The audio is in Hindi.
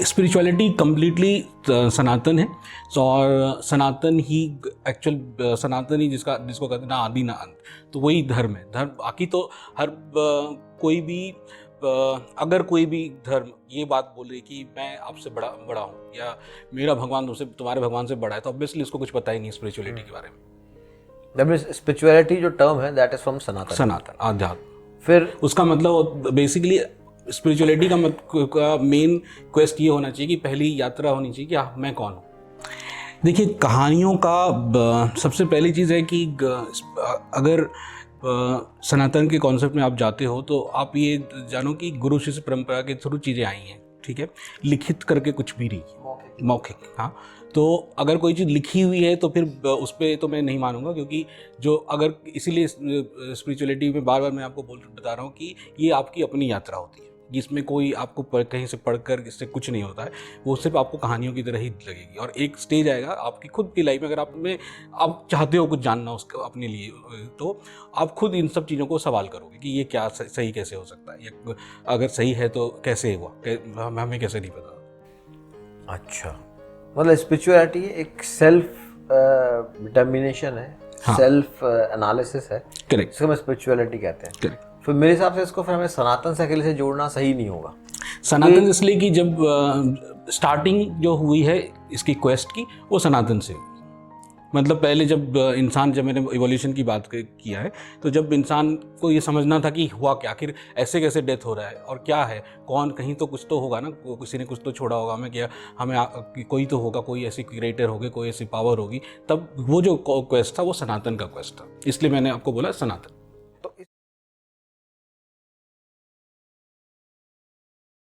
स्पिरिचुअलिटी कम्प्लीटली सनातन है। और सनातन ही एक्चुअल सनातन ही जिसको कहते हैं ना आदि ना अंत, तो वही धर्म है। धर्म बाकी तो हर कोई भी अगर कोई भी धर्म ये बात बोले कि मैं आपसे बड़ा हूँ या मेरा भगवान तुम्हारे भगवान से बड़ा है, तो ऑब्वियसली उसको कुछ पता ही नहीं स्पिरिचुअलिटी के बारे में। स्पिरिचुअलिटी जो टर्म है दैट इज फ्रॉम सनातन आध्यात्म। फिर उसका मतलब बेसिकली स्पिरिचुअलिटी का मेन क्वेस्ट ये होना चाहिए कि पहली यात्रा होनी चाहिए कि मैं कौन हूँ। देखिए, कहानियों का सबसे पहली चीज़ है कि अगर सनातन के कॉन्सेप्ट में आप जाते हो तो आप ये जानो कि गुरु शिष्य परंपरा के थ्रू चीज़ें आई हैं, ठीक है। लिखित करके कुछ भी नहीं, मौखिक। हाँ, तो अगर कोई चीज़ लिखी हुई है तो फिर उस पर तो मैं नहीं मानूंगा, क्योंकि जो अगर इसीलिए स्पिरिचुअलिटी में बार बार मैं आपको बता रहा हूँ कि ये आपकी अपनी यात्रा होती है, जिसमें कोई आपको कहीं से पढ़कर इससे कुछ नहीं होता है। वो सिर्फ आपको कहानियों की तरह ही लगेगी। और एक स्टेज आएगा आपकी खुद की लाइफ में, अगर आप चाहते हो कुछ जानना उसको अपने लिए, तो आप खुद इन सब चीज़ों को सवाल करोगे कि ये क्या सही कैसे हो सकता है, या अगर सही है तो कैसे हुआ, हमें कैसे नहीं पता। अच्छा, मतलब स्पिरिचुअलिटी एक सेल्फ डिटर्मिनेशन है, सेल्फ एनालिसिस है। करेक्ट, इसको हम स्पिरिचुअलिटी कहते हैं। करेक्ट। फिर मेरे हिसाब से इसको फिर हमें सनातन से अकेले से जोड़ना सही नहीं होगा। सनातन इसलिए कि जब स्टार्टिंग जो हुई है इसकी क्वेस्ट की, वो सनातन से हुई। मतलब पहले जब मैंने इवोल्यूशन की बात किया है, तो जब इंसान को ये समझना था कि हुआ क्या, आखिर ऐसे कैसे डेथ हो रहा है और क्या है, कौन, कहीं तो कुछ तो होगा ना, किसी ने कुछ तो छोड़ा होगा हमें कोई तो होगा, कोई ऐसी क्रिएटर होगी, कोई ऐसी पावर होगी। तब वो जो क्वेस्ट था वो सनातन का क्वेस्ट था, इसलिए मैंने आपको बोला सनातन।